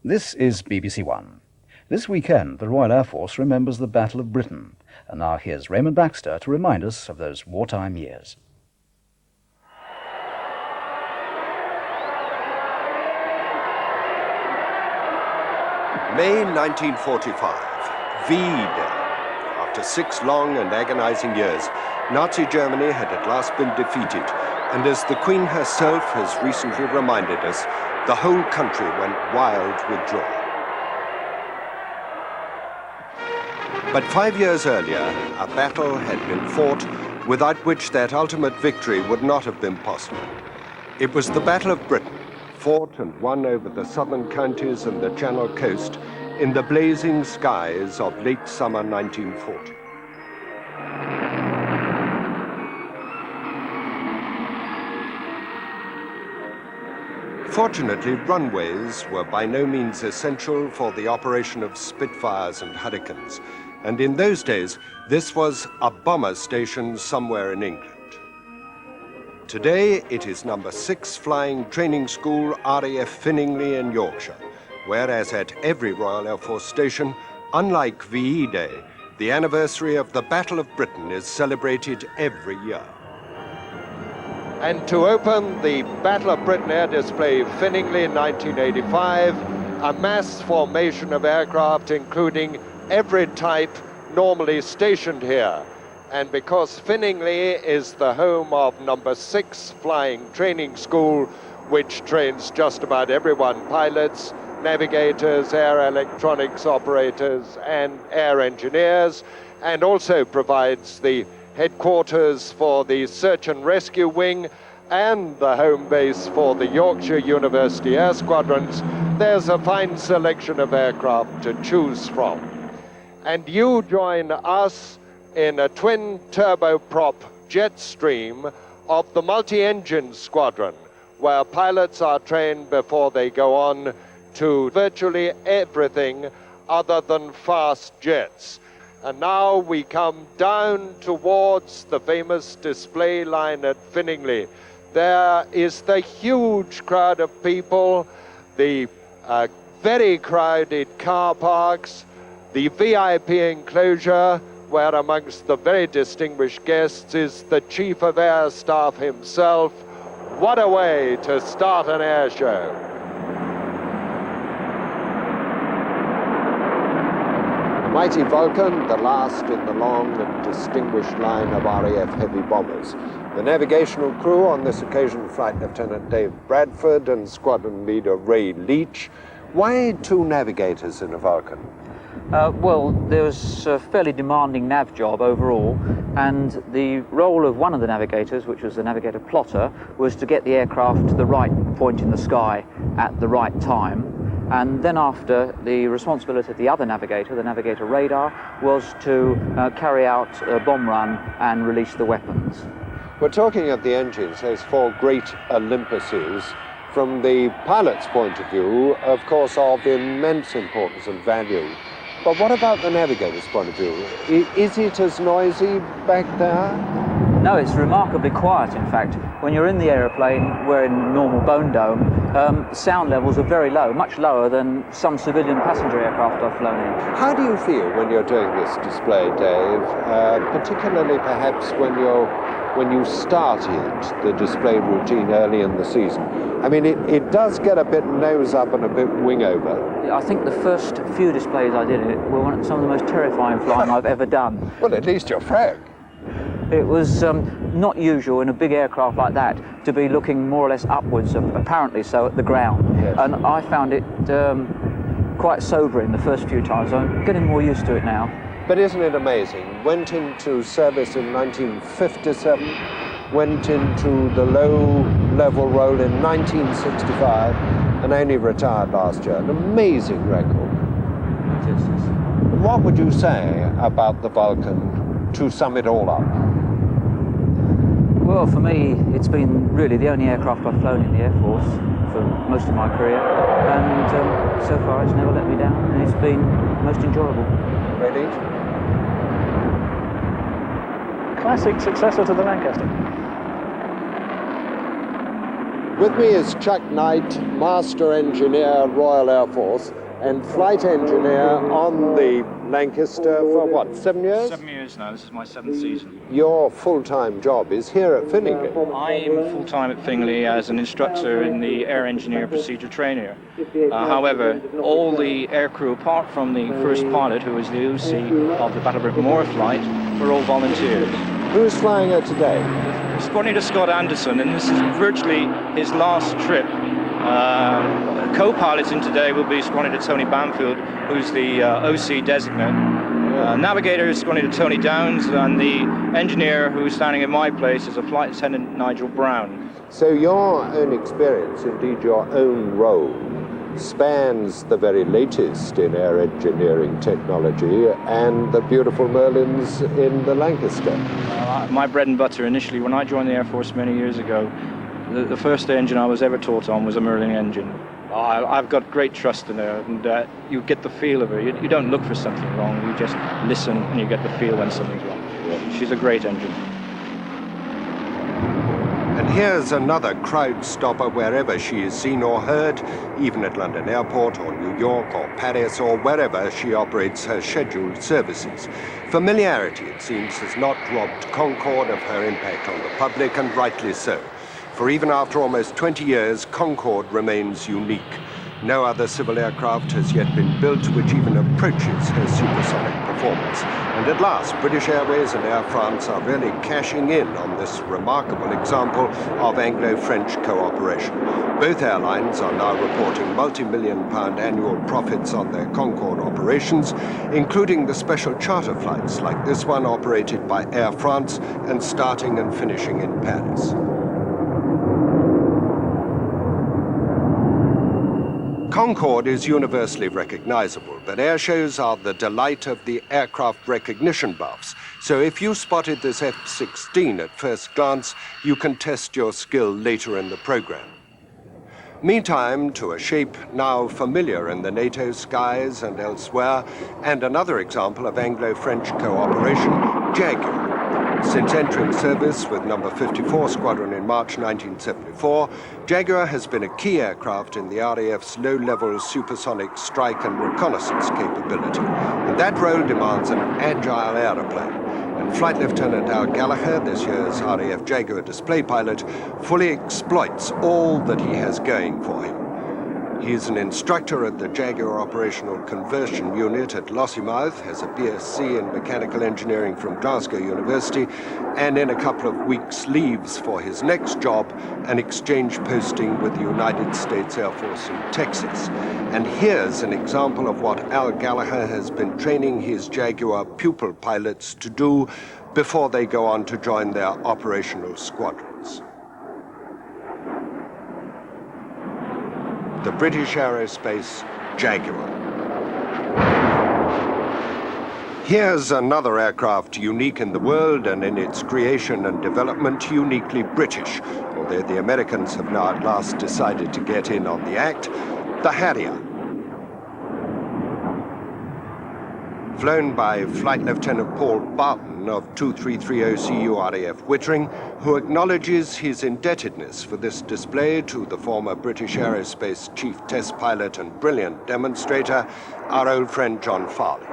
This is BBC One. This weekend, the Royal Air Force remembers the Battle of Britain, and now here's Raymond Baxter to remind us of those wartime years. May 1945, VE Day. After 6 long and agonizing years, Nazi Germany had at last been defeated, and as the Queen herself has recently reminded us, the whole country went wild with joy. But 5 years earlier, a battle had been fought without which that ultimate victory would not have been possible. It was the Battle of Britain, fought and won over the southern counties and the Channel coast in the blazing skies of late summer 1940. Fortunately, runways were by no means essential for the operation of Spitfires and Hurricanes, and in those days, this was a bomber station somewhere in England. Today, it is number 6 Flying Training School, RAF Finningley in Yorkshire, whereas at every Royal Air Force station, unlike VE Day, the anniversary of the Battle of Britain is celebrated every year. And to open the Battle of Britain Air Display Finningley in 1985, a mass formation of aircraft including every type normally stationed here. And because Finningley is the home of number 6 Flying Training School, which trains just about everyone, pilots, navigators, air electronics operators, and air engineers, and also provides the headquarters for the Search and Rescue Wing and the home base for the Yorkshire University Air Squadrons, there's a fine selection of aircraft to choose from. And you join us in a twin turboprop jet stream of the multi-engine squadron, where pilots are trained before they go on to virtually everything other than fast jets. And now we come down towards the famous display line at Finningley. There is the huge crowd of people, the very crowded car parks, the VIP enclosure, where amongst the very distinguished guests is the Chief of Air Staff himself. What a way to start an air show. Mighty Vulcan, the last in the long and distinguished line of RAF heavy bombers. The navigational crew on this occasion, Flight Lieutenant Dave Bradford and Squadron Leader Ray Leach. Why 2 navigators in a Vulcan? Well, there was a fairly demanding nav job overall, and the role of one of the navigators, which was the navigator plotter, was to get the aircraft to the right point in the sky at the right time. And then after, the responsibility of the other navigator, the navigator radar, was to carry out a bomb run and release the weapons. We're talking of the engines, those 4 great Olympuses. From the pilot's point of view, of course, of immense importance and value. But what about the navigator's point of view? Is it as noisy back there? No, it's remarkably quiet, in fact. When you're in the aeroplane, we're in normal bone dome, sound levels are very low, much lower than some civilian passenger aircraft I've flown in. How do you feel when you're doing this display, Dave? Particularly perhaps when you started the display routine early in the season. I mean, it does get a bit nose up and a bit wing over. I think the first few displays I did were some of the most terrifying flying I've ever done. Well, at least you're frank. It was not usual in a big aircraft like that to be looking more or less upwards, apparently so, at the ground. Yes. And I found it quite sobering the first few times. I'm getting more used to it now. But isn't it amazing? Went into service in 1957, went into the low-level role in 1965, and only retired last year. An amazing record. It is. What would you say about the Vulcan to sum it all up? Well, for me, it's been really the only aircraft I've flown in the Air Force for most of my career, and so far it's never let me down, and it's been most enjoyable. Really? Classic successor to the Lancaster. With me is Chuck Knight, Master Engineer, Royal Air Force, and Flight Engineer on the Lancaster for what, 7 years? 7 years now. This is my 7th season. Your full-time job is here at Finningley. I'm full-time at Finningley as an instructor in the Air Engineer Procedure Trainer. However, all the aircrew, apart from the first pilot, who was the OC of the Battle of Britain flight, were all volunteers. Who's flying it today? According to Scott Anderson, and this is virtually his last trip. Co-piloting today will be Squadron Tony Bamfield, who's the OC designate. Navigator is Squadron Tony Downs, and the engineer who's standing in my place is a Flight Attendant Nigel Brown. So your own experience, indeed your own role, spans the very latest in air engineering technology and the beautiful Merlins in the Lancaster. My bread and butter initially, when I joined the Air Force many years ago, the first engine I was ever taught on was a Merlin engine. I've got great trust in her, and you get the feel of her. You don't look for something wrong, you just listen and you get the feel when something's wrong. She's a great engine. And here's another crowd stopper wherever she is seen or heard, even at London Airport or New York or Paris or wherever she operates her scheduled services. Familiarity, it seems, has not robbed Concorde of her impact on the public, and rightly so. For even after almost 20 years, Concorde remains unique. No other civil aircraft has yet been built which even approaches her supersonic performance. And at last, British Airways and Air France are really cashing in on this remarkable example of Anglo-French cooperation. Both airlines are now reporting multi-million-pound annual profits on their Concorde operations, including the special charter flights like this one operated by Air France and starting and finishing in Paris. Concorde is universally recognizable, but air shows are the delight of the aircraft recognition buffs. So if you spotted this F-16 at first glance, you can test your skill later in the program. Meantime, to a shape now familiar in the NATO skies and elsewhere, and another example of Anglo-French cooperation, Jaguar. Since entering service with No. 54 Squadron in March 1974, Jaguar has been a key aircraft in the RAF's low-level supersonic strike and reconnaissance capability. And that role demands an agile aeroplane. And Flight Lieutenant Al Gallagher, this year's RAF Jaguar display pilot, fully exploits all that he has going for him. He is an instructor at the Jaguar Operational Conversion Unit at Lossiemouth, has a BSc in Mechanical Engineering from Glasgow University, and in a couple of weeks leaves for his next job, an exchange posting with the United States Air Force in Texas. And here's an example of what Al Gallagher has been training his Jaguar pupil pilots to do before they go on to join their operational squadrons. The British Aerospace Jaguar. Here's another aircraft unique in the world and in its creation and development uniquely British, although the Americans have now at last decided to get in on the act, the Harrier. Flown by Flight Lieutenant Paul Barton of 233 CU RAF Wittering, who acknowledges his indebtedness for this display to the former British Aerospace chief test pilot and brilliant demonstrator, our old friend John Farley.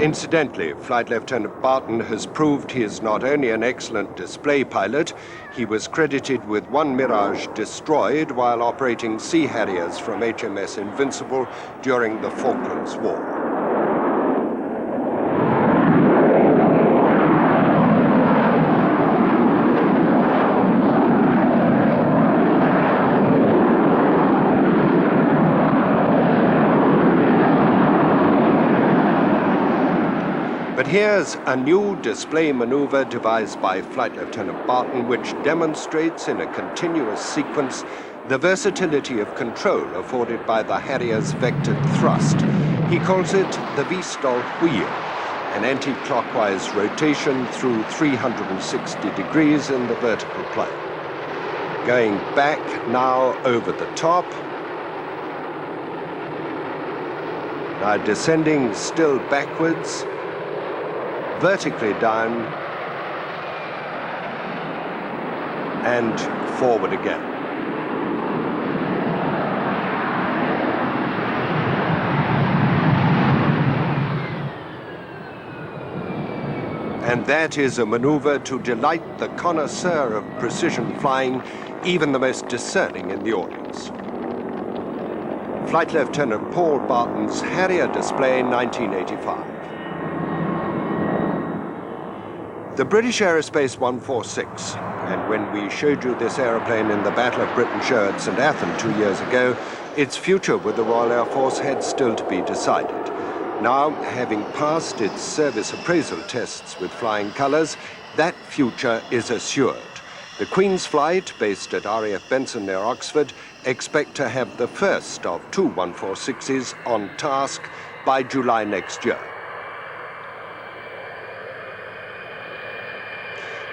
Incidentally, Flight Lieutenant Barton has proved he is not only an excellent display pilot, he was credited with one Mirage destroyed while operating Sea Harriers from HMS Invincible during the Falklands War. But here's a new display maneuver devised by Flight Lieutenant Barton, which demonstrates in a continuous sequence the versatility of control afforded by the Harrier's vectored thrust. He calls it the V-stall wheel, an anti-clockwise rotation through 360 degrees in the vertical plane. Going back now over the top, Now descending still backwards, vertically down, and forward again. And that is a maneuver to delight the connoisseur of precision flying, even the most discerning in the audience. Flight Lieutenant Paul Barton's Harrier display in 1985. The British Aerospace 146, and when we showed you this aeroplane in the Battle of Britain show at St Athan 2 years ago, its future with the Royal Air Force had still to be decided. Now, having passed its service appraisal tests with flying colours, that future is assured. The Queen's Flight, based at RAF Benson near Oxford, expect to have the first of 2 146s on task by July next year.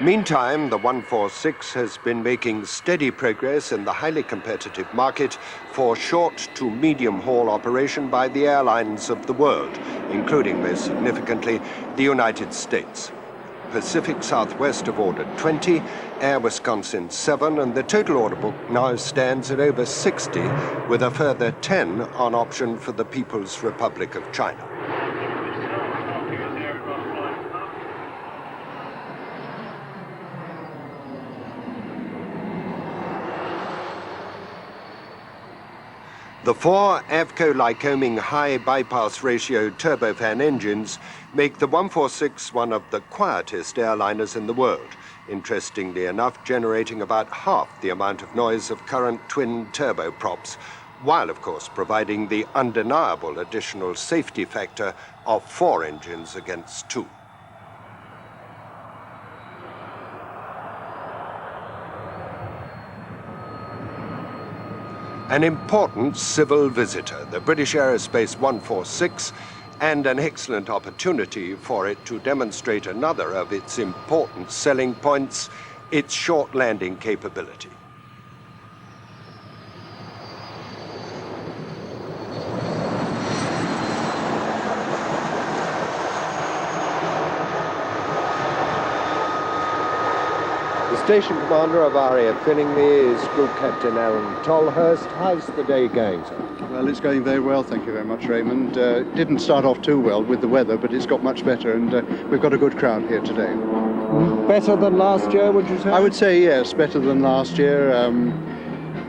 Meantime, the 146 has been making steady progress in the highly competitive market for short to medium haul operation by the airlines of the world, including, most significantly, the United States. Pacific Southwest have ordered 20, Air Wisconsin 7, and the total order book now stands at over 60, with a further 10 on option for the People's Republic of China. The 4 𝐓𝐀𝐏𝐄𝐒 high bypass ratio turbofan engines make the 146 one of the quietest airliners in the world, interestingly enough generating about half the amount of noise of current twin turboprops, while of course providing the undeniable additional safety factor of 4 engines against 2. An important civil visitor, the British Aerospace 146, and an excellent opportunity for it to demonstrate another of its important selling points, its short landing capability. The station commander of RAF Finningley is Group Captain Aaron Tolhurst. How's the day going, sir? Well, it's going very well, thank you very much, Raymond. Didn't start off too well with the weather, but it's got much better, and we've got a good crowd here today. Better than last year, would you say? I would say yes, better than last year.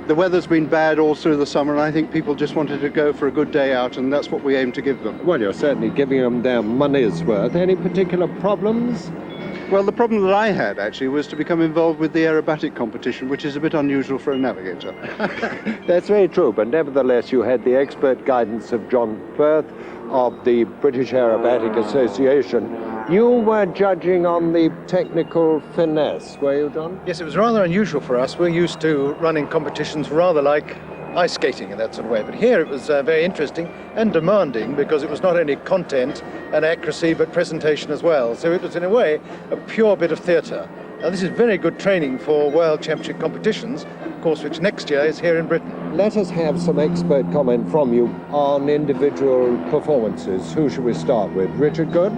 The weather's been bad all through the summer, and I think people just wanted to go for a good day out, and that's what we aim to give them. Well, you're certainly giving them their money's worth. Any particular problems? Well, the problem that I had, actually, was to become involved with the aerobatic competition, which is a bit unusual for a navigator. That's very true, but nevertheless you had the expert guidance of John Firth of the British Aerobatic Association. You were judging on the technical finesse, were you, John? Yes, it was rather unusual for us. We're used to running competitions rather like ice skating in that sort of way, but here it was very interesting and demanding because it was not only content and accuracy but presentation as well. So it was in a way a pure bit of theatre. Now this is very good training for World Championship competitions, of course, which next year is here in Britain. Let us have some expert comment from you on individual performances. Who should we start with? Richard Good?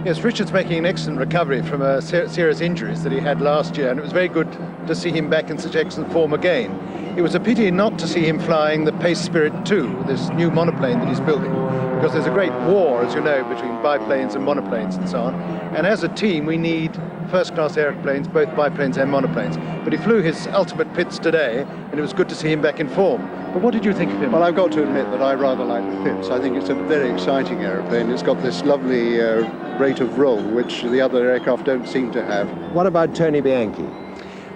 Yes, Richard's making an excellent recovery from a serious injuries that he had last year, and it was very good to see him back in such excellent form again. It was a pity not to see him flying the Pace Spirit 2, this new monoplane that he's building, because there's a great war, as you know, between biplanes and monoplanes and so on. And as a team, we need first-class airplanes, both biplanes and monoplanes. But he flew his ultimate pits today, and it was good to see him back in form. But what did you think of him? Well, I've got to admit that I rather like the Pips. I think it's a very exciting aeroplane. It's got this lovely rate of roll, which the other aircraft don't seem to have. What about Tony Bianchi?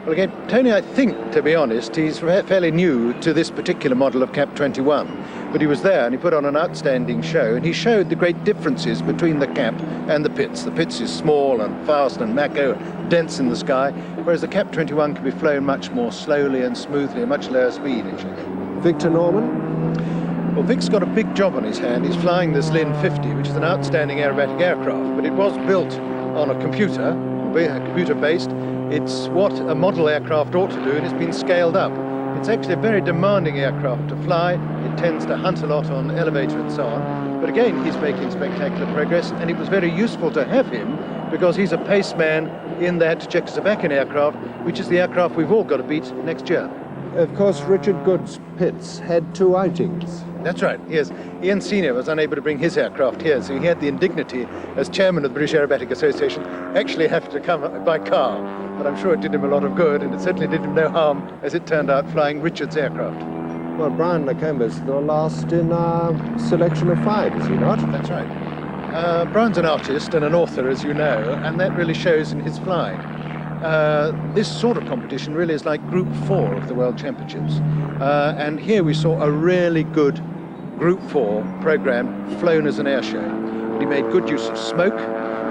Well, again, Tony, I think, to be honest, he's fairly new to this particular model of Cap 21. But he was there and he put on an outstanding show, and he showed the great differences between the Cap and the Pits. The Pits is small and fast and macro, dense in the sky, whereas the Cap 21 can be flown much more slowly and smoothly at much lower speed, actually. Victor Norman? Well, Vic's got a big job on his hand. He's flying this Lin 50, which is an outstanding aerobatic aircraft, but it was built on a computer-based. It's what a model aircraft ought to do, and it's been scaled up. It's actually a very demanding aircraft to fly. It tends to hunt a lot on elevator and so on, But again, he's making spectacular progress, and it was very useful to have him because he's a pace man in that 𝐘𝐿𝐔𝐑 aircraft, which is the aircraft we've all got to beat next year. Of course, Richard Goode's Pitts had 2 outings. That's right, yes. Ian Senior was unable to bring his aircraft here, so he had the indignity, as chairman of the British Aerobatic Association, actually have to come by car. But I'm sure it did him a lot of good, and it certainly did him no harm, as it turned out, flying Richard's aircraft. Well, Brian Lacombe's the last in our selection of 5, is he not? That's right. Brian's an artist and an author, as you know, and that really shows in his flying. This sort of competition really is like Group 4 of the World Championships. And here we saw a really good Group 4 program flown as an air show. And he made good use of smoke.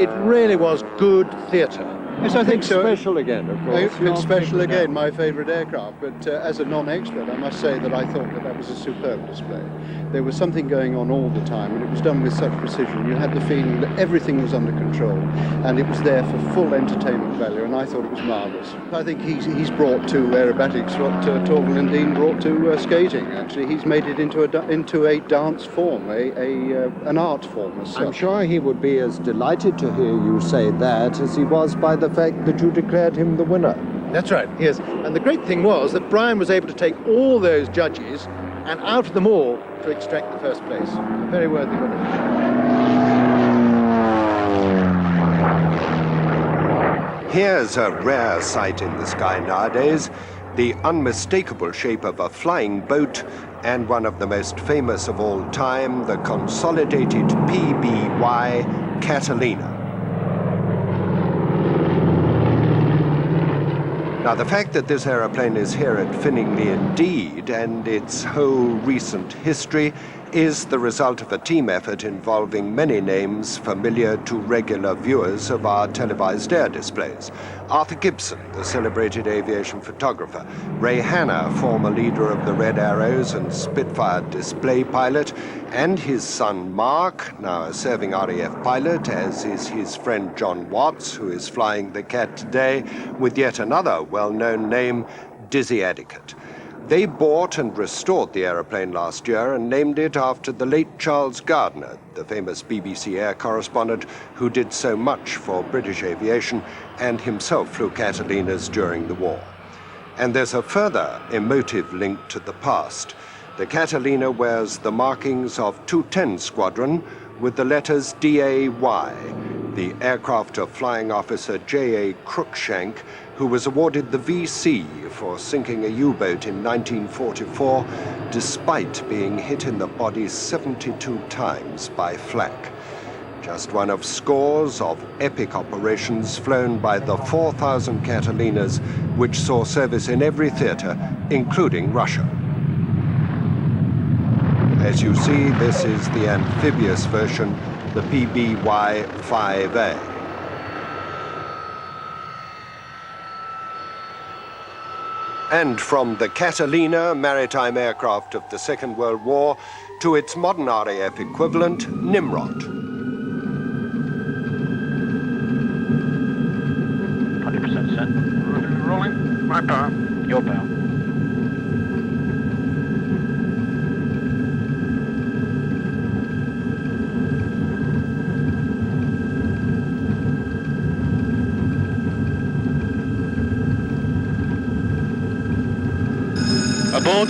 It really was good theatre. Yes, I think so. Special again, of course. It's special again, my favourite aircraft, but as a non-expert I must say that I thought that was a superb display. There was something going on all the time, and it was done with such precision. You had the feeling that everything was under control, and it was there for full entertainment value, and I thought it was marvellous. I think he's brought to aerobatics what Torvill and Dean brought to skating, actually. He's made it into a dance form, an art form as such. I'm sure he would be as delighted to hear you say that as he was by the fact that you declared him the winner. That's right, yes. And the great thing was that Brian was able to take all those judges and out of them all to extract the first place. A very worthy winner. Here's a rare sight in the sky nowadays, the unmistakable shape of a flying boat and one of the most famous of all time, the consolidated PBY Catalina. Now, the fact that this aeroplane is here at Finningley indeed, and its whole recent history, is the result of a team effort involving many names familiar to regular viewers of our televised air displays. Arthur Gibson, the celebrated aviation photographer, Ray Hanna, former leader of the Red Arrows and Spitfire display pilot, and his son Mark, now a serving RAF pilot, as is his friend John Watts, who is flying the Cat today, with yet another well-known name, Dizzy Adicott. They bought and restored the aeroplane last year and named it after the late Charles Gardner, the famous BBC air correspondent who did so much for British aviation and himself flew Catalinas during the war. And there's a further emotive link to the past. The Catalina wears the markings of 210 Squadron with the letters DAY, the aircraft of Flying Officer J.A. Cruikshank, who was awarded the VC for sinking a U-boat in 1944, despite being hit in the body 72 times by flak. Just one of scores of epic operations flown by the 4,000 Catalinas, which saw service in every theater, including Russia. As you see, this is the amphibious version, the PBY-5A. And from the Catalina, maritime aircraft of the Second World War, to its modern RAF equivalent, Nimrod. 100% set. Rolling. My power. Your power.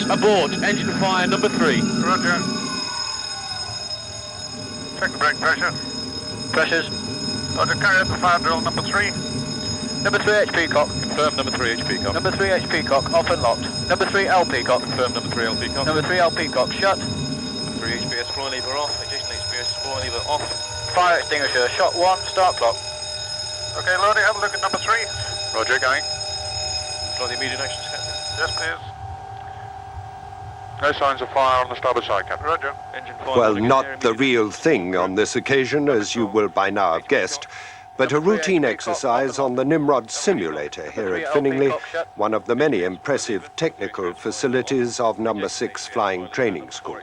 Aboard, engine fire number 3. Roger. Check the brake pressure. Pressures. Roger, carry out the fire drill number 3. Number 3 H Peacock. Confirm number 3 H Peacock. Number 3 H Peacock, off and locked. Number 3 L Peacock. Confirm number 3 L Peacock. Number 3 L Peacock, shut. Number 3 HBS flying lever off. Adjacent HBS flying lever off. Fire extinguisher, shot 1, start clock. Okay, Lordy, have a look at number 3. Roger, going. Fly the immediate action scan. Yes, please. No signs of fire on the starboard side, Captain. Roger. Engine fire. Well, not the real thing on this occasion, as you will by now have guessed, but a routine exercise on the Nimrod simulator here at Finningley, one of the many impressive technical facilities of number 6 Flying Training School.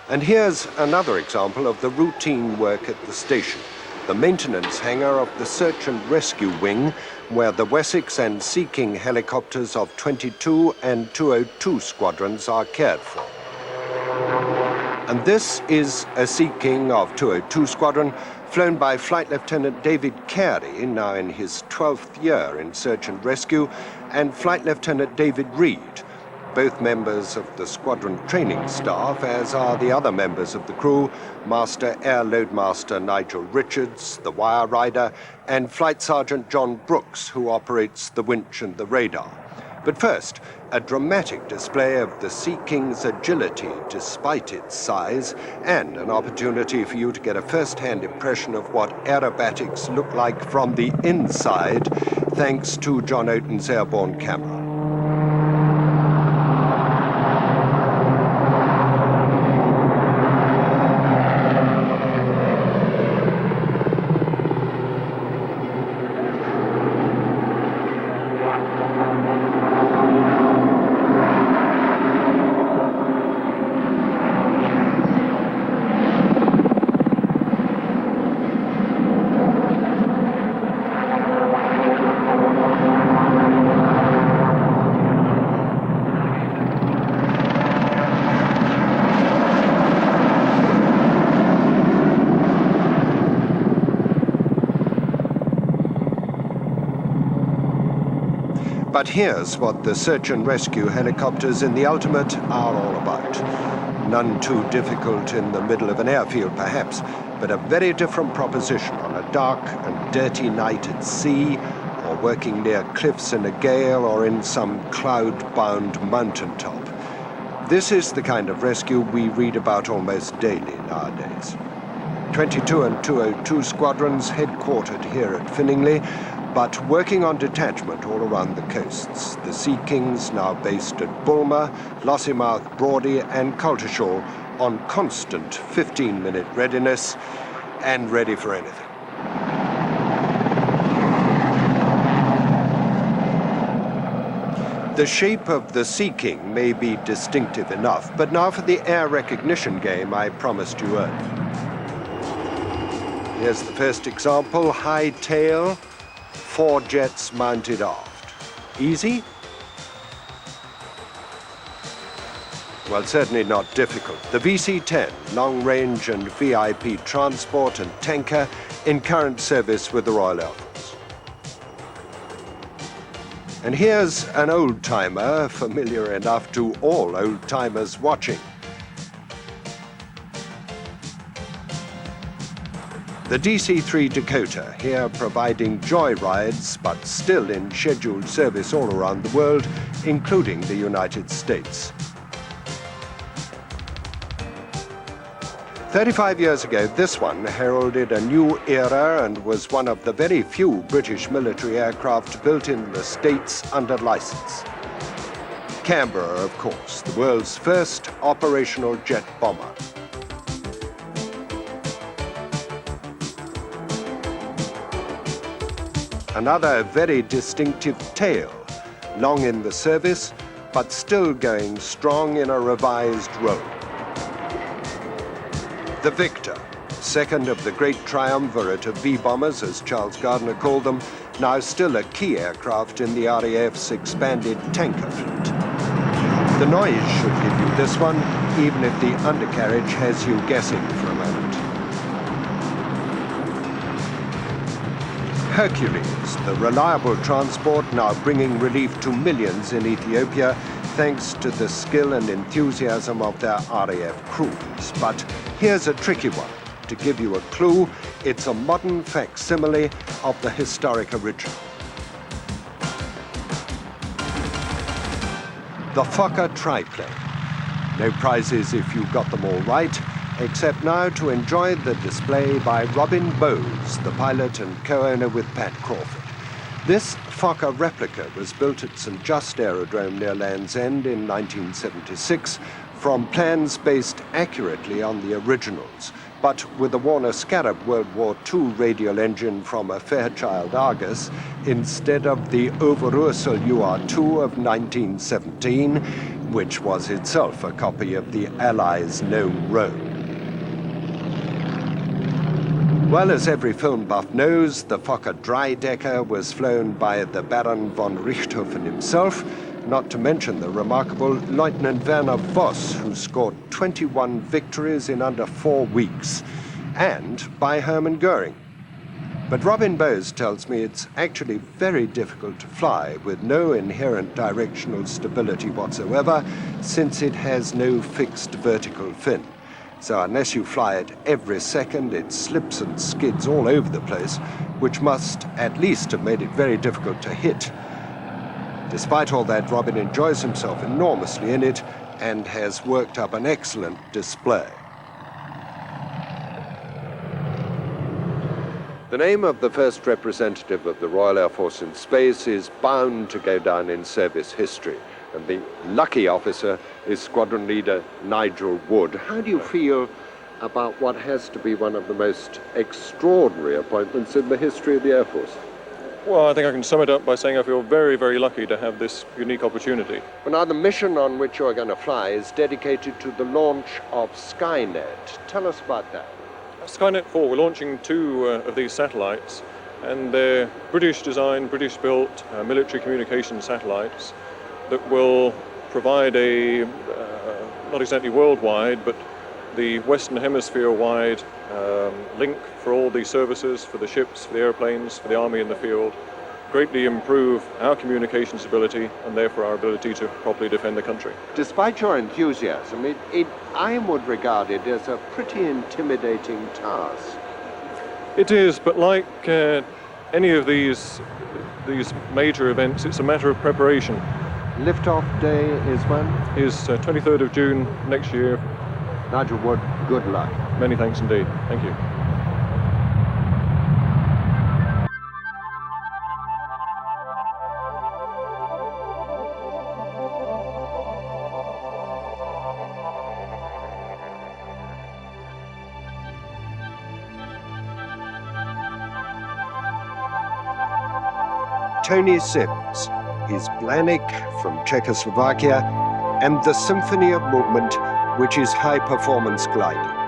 And here's another example of the routine work at the station, the maintenance hangar of the Search and Rescue Wing, where the Wessex and Sea King helicopters of 22 and 202 squadrons are cared for. And this is a Sea King of 202 Squadron, flown by Flight Lieutenant David 𝐘𝐿𝐄, now in his 12th year in search and rescue, and Flight Lieutenant David Reed, both members of the squadron training staff, as are the other members of the crew, Master Air Loadmaster Nigel Richards, the wire rider, and Flight Sergeant John Brooks, who operates the winch and the radar. But first, a dramatic display of the Sea King's agility despite its size, and an opportunity for you to get a first-hand impression of what aerobatics look like from the inside, thanks to John Oaten's airborne camera. But here's what the search and rescue helicopters in the ultimate are all about. None too difficult in the middle of an airfield, perhaps, but a very different proposition on a dark and dirty night at sea, or working near cliffs in a gale, or in some cloud-bound mountaintop. This is the kind of rescue we read about almost daily nowadays. 22 and 202 squadrons headquartered here at Finningley, but working on detachment all around the coasts. The Sea Kings now based at Bulmer, Lossiemouth, Brawdy and 𝐘𝐿𝐄 on constant 15-minute readiness and ready for anything. The shape of the Sea King may be distinctive enough, but now for the air recognition game I promised you earlier. Here's the first example, high tail, 4 jets mounted aft. Easy? Well, certainly not difficult. The VC-10, long-range and VIP transport and tanker in current service with the Royal Air Force. And here's an old-timer, familiar enough to all old-timers watching. The DC-3 Dakota, here providing joy rides, but still in scheduled service all around the world, including the United States. 35 years ago, this one heralded a new era and was one of the very few British military aircraft built in the States under license. Canberra, of course, the world's first operational jet bomber. Another very distinctive tail, long in the service, but still going strong in a revised role. The Victor, second of the great triumvirate of V-bombers, as Charles Gardner called them, now still a key aircraft in the RAF's expanded tanker fleet. The noise should give you this one, even if the undercarriage has you guessing for a moment. Hercules, the reliable transport now bringing relief to millions in Ethiopia, thanks to the skill and enthusiasm of their RAF crews. But here's a tricky one. To give you a clue, it's a modern facsimile of the historic original. The Fokker triplane. No prizes if you got them all right, except now to enjoy the display by Robin Bowes, the pilot and co-owner with Pat Crawford. This Fokker replica was built at St Just Aerodrome near Land's End in 1976 from plans based accurately on the originals, but with a Warner Scarab World War II radial engine from a Fairchild Argus instead of the Overijssel UR2 of 1917, which was itself a copy of the Allies' Gnome Rome. Well, as every film buff knows, the Fokker Dreidecker was flown by the Baron von Richthofen himself, not to mention the remarkable Lieutenant Werner Voss, who scored 21 victories in under 4 weeks, and by Hermann Göring. But Robin Bowes tells me it's actually very difficult to fly with no inherent directional stability whatsoever, since it has no fixed vertical fin. So unless you fly it every second, it slips and skids all over the place, which must at least have made it very difficult to hit. Despite all that, Robin enjoys himself enormously in it and has worked up an excellent display. The name of the first representative of the Royal Air Force in space is bound to go down in service history, and the lucky officer is Squadron Leader Nigel Wood. How do you feel about what has to be one of the most extraordinary appointments in the history of the Air Force? Well, I think I can sum it up by saying I feel very, very lucky to have this unique opportunity. Well, now, the mission on which you're going to fly is dedicated to the launch of Skynet. Tell us about that. Skynet 4, we're launching 2 of these satellites, and they're British designed, British built military communication satellites that will provide a, not exactly worldwide, but the Western Hemisphere wide link for all the services, for the ships, for the airplanes, for the army in the field, greatly improve our communications ability and therefore our ability to properly defend the country. Despite your enthusiasm, I would regard it as a pretty intimidating task. It is, but like any of these major events, it's a matter of preparation. Liftoff day is when? Is 23rd of June next year. Nigel Wood, good luck. Many thanks indeed. Thank you. Tony Sims, his Blanik from Czechoslovakia, and the Symphony of Movement, which is high-performance gliding.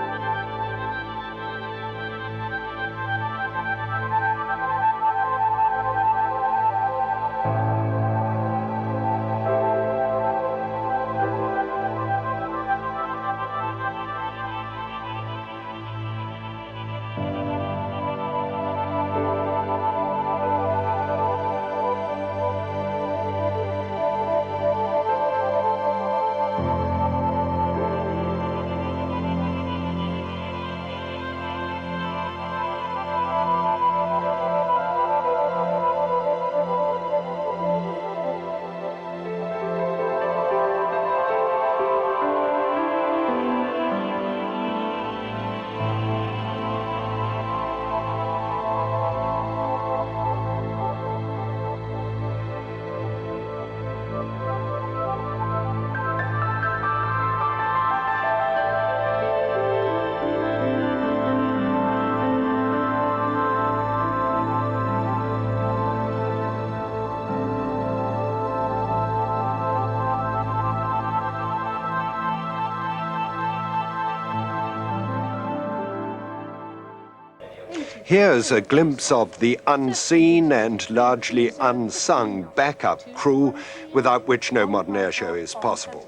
Here's a glimpse of the unseen and largely unsung backup crew without which no modern airshow is possible.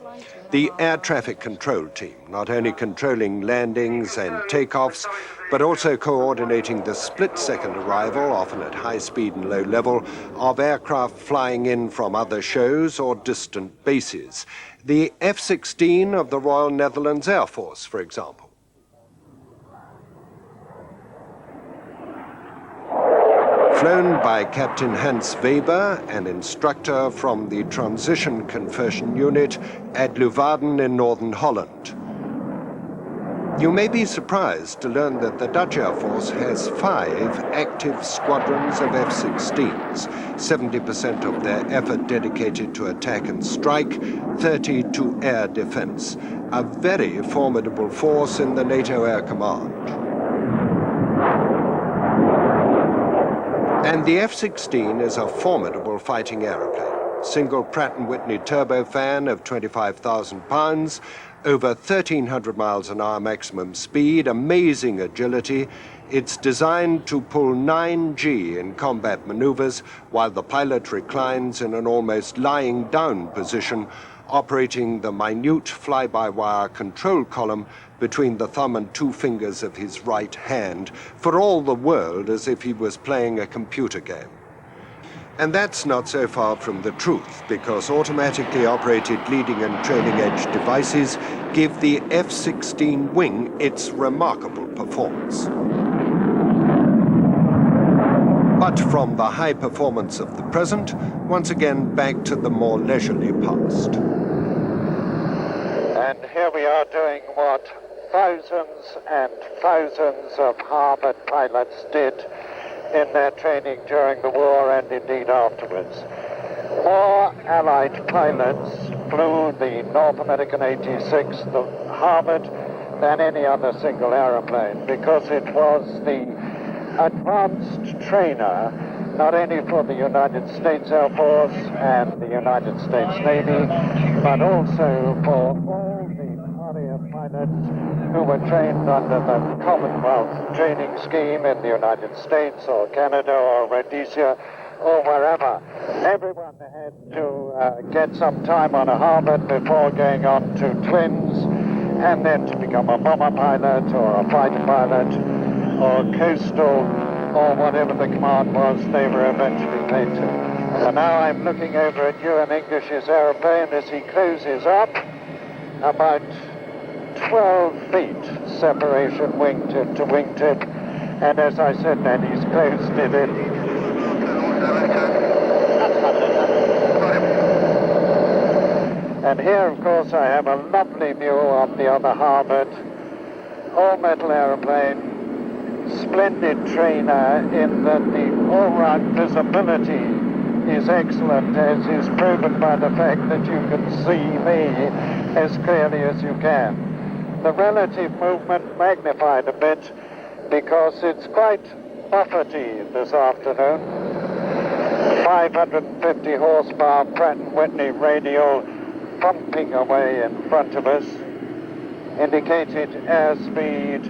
The air traffic control team, not only controlling landings and takeoffs, but also coordinating the split-second arrival, often at high speed and low level, of aircraft flying in from other shows or distant bases. The F-16 of the Royal Netherlands Air Force, for example. Flown by Captain Hans Weber, an instructor from the Transition Conversion Unit at Leeuwarden in northern Holland. You may be surprised to learn that the Dutch Air Force has 5 active squadrons of F-16s, 70% of their effort dedicated to attack and strike, 30 to air defense. A very formidable force in the NATO Air Command. And the F-16 is a formidable fighting aeroplane. single Pratt & Whitney turbofan of 25,000 pounds, over 1,300 miles an hour maximum speed, amazing agility. It's designed to pull 9G in combat maneuvers while the pilot reclines in an almost lying down position, operating the minute fly-by-wire control column between the thumb and two fingers of his right hand, for all the world as if he was playing a computer game. And that's not so far from the truth, because automatically operated leading and trailing edge devices give the F-16 wing its remarkable performance. But from the high performance of the present, once again back to the more leisurely past. And here we are doing what thousands and thousands of Harvard pilots did in their training during the war and indeed afterwards. More Allied pilots flew the North American 86, the Harvard, than any other single aeroplane, because it was the advanced trainer, not only for the United States Air Force and the United States Navy, but also for all the warrior pilots who were trained under the Commonwealth training scheme in the United States or Canada or Rhodesia or wherever. Everyone had to get some time on a Harvard before going on to twins, and then to become a bomber pilot or a fighter pilot or coastal or whatever the command was they were eventually paid to. And now I'm looking over at Ewan English's aeroplane as he closes up, about 12 feet separation wingtip to wingtip, and as I said then, he's closed it in. And here, of course, I have a lovely view of the other Harvard, all-metal aeroplane, splendid trainer in that the all-round visibility is excellent, as is proven by the fact that you can see me as clearly as you can. The relative movement magnified a bit because it's quite buffety this afternoon. 550 horsepower Pratt & Whitney radial pumping away in front of us, indicated airspeed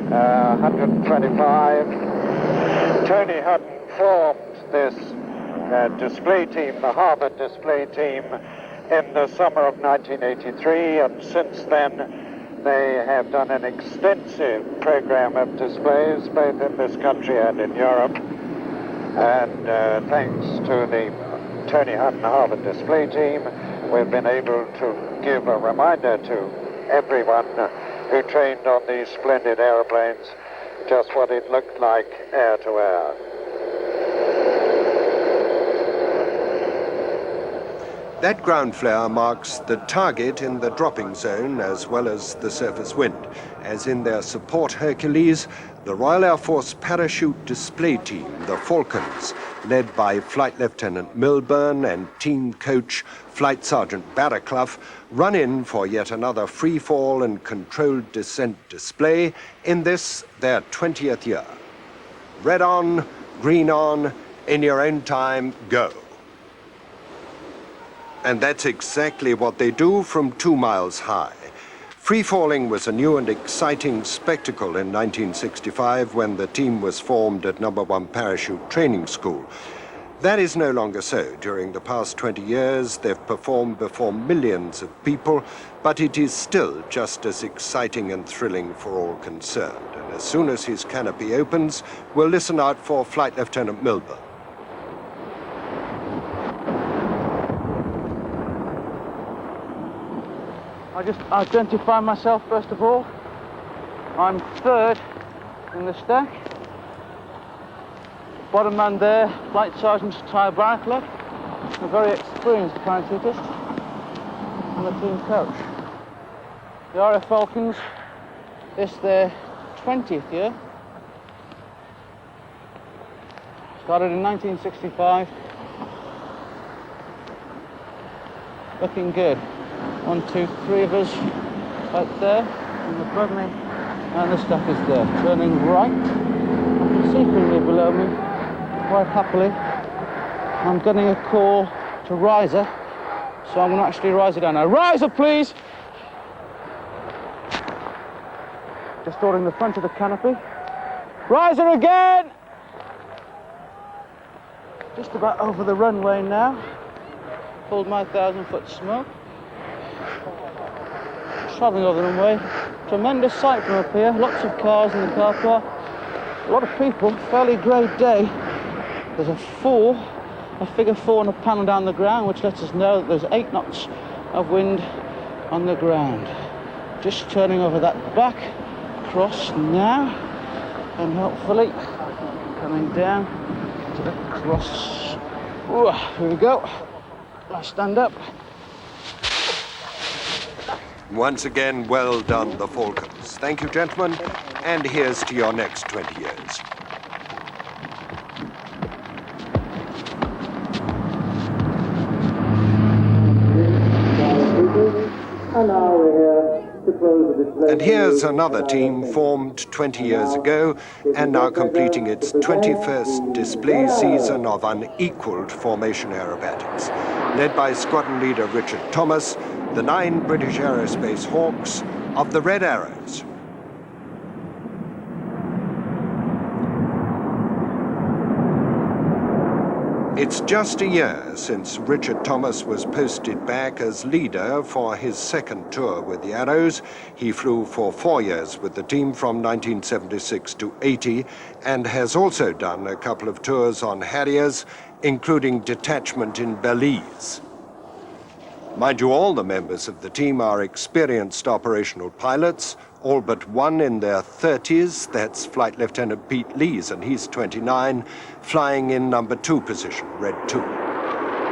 125. Tony Hutton formed this display team, the Harvard display team, in the summer of 1983, and since then they have done an extensive program of displays both in this country and in Europe. And thanks to the Tony Hutton Harvard display team, we've been able to give a reminder to everyone who trained on these splendid aeroplanes just what it looked like air to air. That ground flare marks the target in the dropping zone as well as the surface wind, as in their support Hercules, the Royal Air Force parachute display team, the Falcons, led by Flight Lieutenant Milburn and team coach Flight Sergeant Barraclough, run in for yet another free-fall and controlled descent display in this, their 20th year. Red on, green on, in your own time, go. And that's exactly what they do from 2 miles high. Free-falling was a new and exciting spectacle in 1965 when the team was formed at No. 1 Parachute Training School. That is no longer so. During the past 20 years, they've performed before millions of people, but it is still just as exciting and thrilling for all concerned. And as soon as his canopy opens, we'll listen out for Flight Lieutenant Milburn. I just identify myself first of all. I'm third in the stack. Bottom man there, Flight Sergeant Tyler Barraclough, a very experienced parachutist, and the team coach. The RAF Falcons, this their 20th year. Started in 1965. Looking good. 1, 2, 3 of us right there, and above me, and the stack is there. Turning right, secretly below me, quite happily. I'm getting a call to riser, so I'm going to actually rise it down. Now, riser, please! Just holding the front of the canopy. Riser again! Just about over the runway now. Pulled my 1,000-foot smoke. Travelling over the runway. Tremendous sight from up here. Lots of cars in the car park. A lot of people. Fairly grey day. There's a figure 4 on a panel down the ground, which lets us know that there's 8 knots of wind on the ground. Just turning over that back cross now, and hopefully coming down to the cross. Ooh, here we go. I stand up. Once again, well done, the Falcons. Thank you, gentlemen, and here's to your next 20 years. And here's another team formed 20 years ago and now completing its 21st display season of unequaled formation aerobatics. Led by squadron leader Richard Thomas, the 9 British Aerospace Hawks of the Red Arrows. It's just a year since Richard Thomas was posted back as leader for his second tour with the Arrows. He flew for 4 years with the team from 1976 to 80 and has also done a couple of tours on Harriers, including detachment in Belize. Mind you, all the members of the team are experienced operational pilots, all but one in their 30s. That's Flight Lieutenant Pete Lees, and he's 29, flying in number 2 position, Red 2.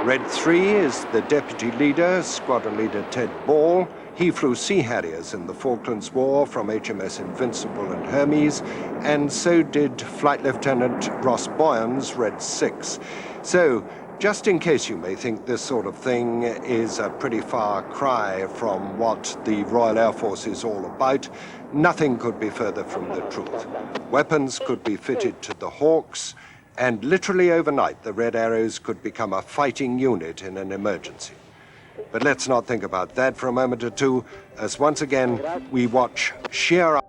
Red 3 is the deputy leader, Squadron Leader Ted Ball. He flew Sea Harriers in the Falklands War from HMS Invincible and Hermes, and so did Flight Lieutenant Ross Boyens, Red 6. So, just in case you may think this sort of thing is a pretty far cry from what the Royal Air Force is all about, nothing could be further from the truth. Weapons could be fitted to the Hawks, and literally overnight the Red Arrows could become a fighting unit in an emergency. But let's not think about that for a moment or two, as once again we watch sheer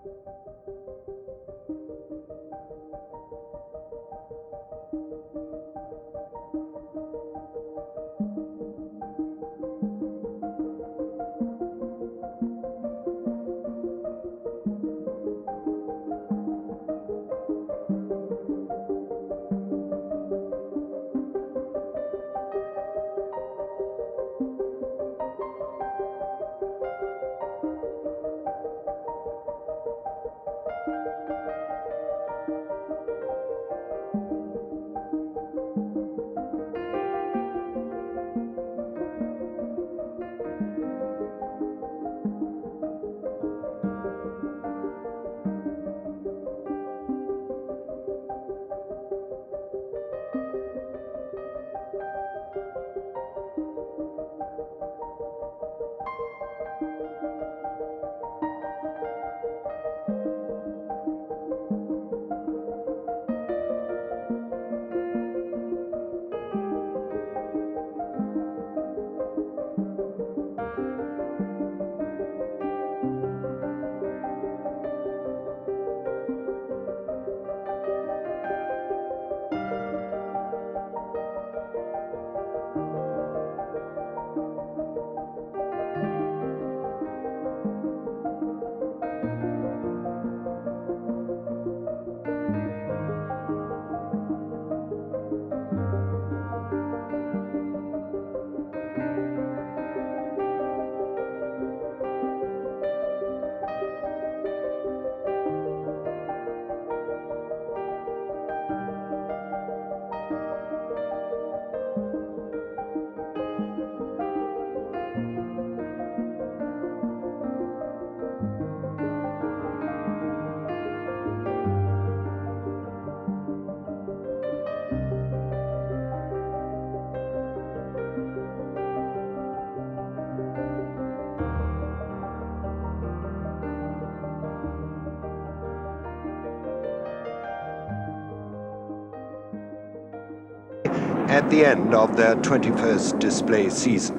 at the end of their 21st display season.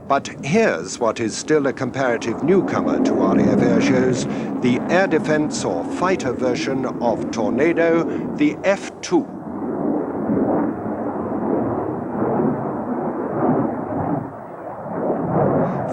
But here's what is still a comparative newcomer to RAF air shows, the air defense or fighter version of Tornado, the F2.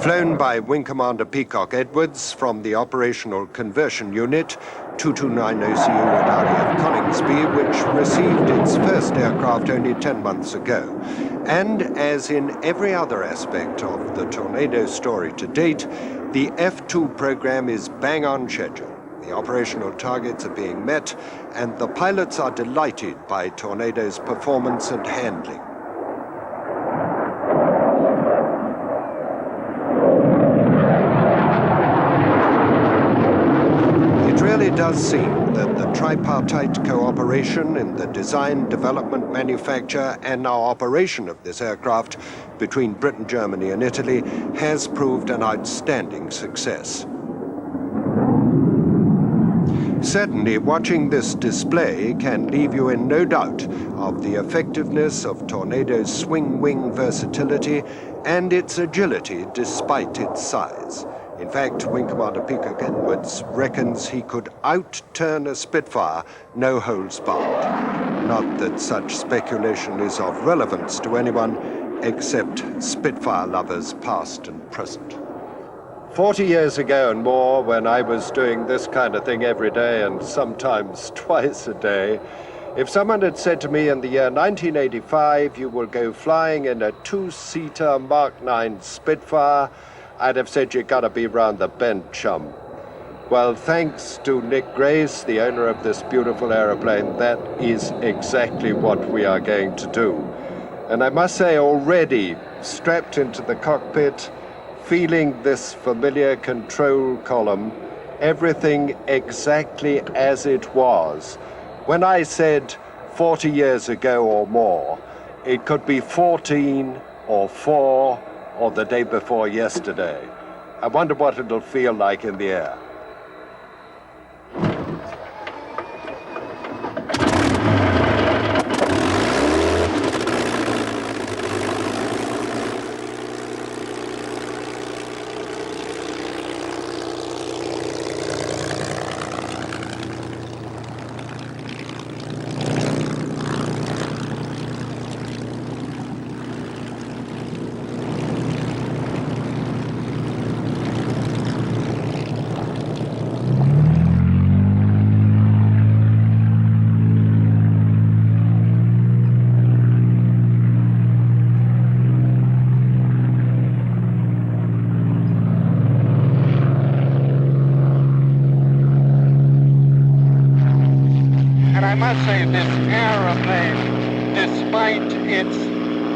Flown by Wing Commander Peacock Edwards from the Operational Conversion Unit, 2290CU at RAF Finningley, which received its first aircraft only 10 months ago. And as in every other aspect of the Tornado story to date, the F2 program is bang on schedule. The operational targets are being met, and the pilots are delighted by Tornado's performance and handling. It does seem that the tripartite cooperation in the design, development, manufacture, and now operation of this aircraft between Britain, Germany, and Italy has proved an outstanding success. Certainly, watching this display can leave you in no doubt of the effectiveness of Tornado's swing-wing versatility and its agility despite its size. In fact, Wing Commander Peacock Edwards reckons he could outturn a Spitfire, no holds barred. Not that such speculation is of relevance to anyone except Spitfire lovers past and present. 40 years ago and more, when I was doing this kind of thing every day and sometimes twice a day, if someone had said to me in the year 1985, you will go flying in a two-seater Mark 9 Spitfire, I'd have said you gotta be round the bend, chum. Well, thanks to Nick Grace, the owner of this beautiful aeroplane, that is exactly what we are going to do. And I must say, already strapped into the cockpit, feeling this familiar control column, everything exactly as it was. When I said 40 years ago or more, it could be 14 or 4 or the day before yesterday. I wonder what it'll feel like in the air. I must say this aeroplane, despite its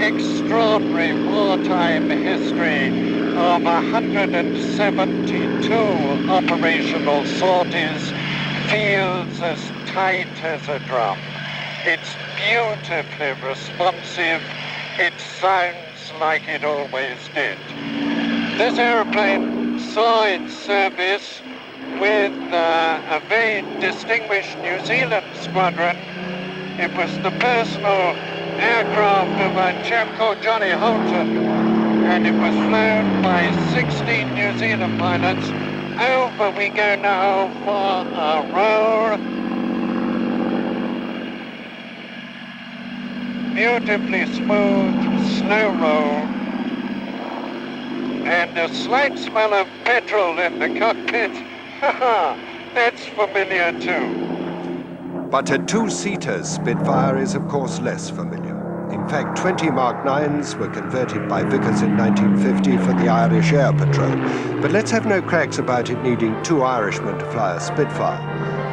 extraordinary wartime history of 172 operational sorties, feels as tight as a drum. It's beautifully responsive. It sounds like it always did. This aeroplane saw its service with a very distinguished New Zealand squadron. It was the personal aircraft of a chap called Johnny Holton, and it was flown by 16 New Zealand pilots. Over we go now for a roll. Beautifully smooth, slow roll. And a slight smell of petrol in the cockpit. That's familiar too. But a two-seater Spitfire is of course less familiar. In fact, 20 Mark 9s were converted by Vickers in 1950 for the Irish Air Patrol. But let's have no cracks about it needing two Irishmen to fly a Spitfire.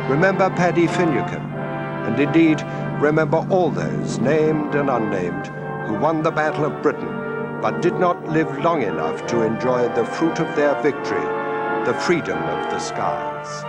Remember Paddy Finucane, and indeed remember all those, named and unnamed, who won the Battle of Britain, but did not live long enough to enjoy the fruit of their victory, the freedom of the skies.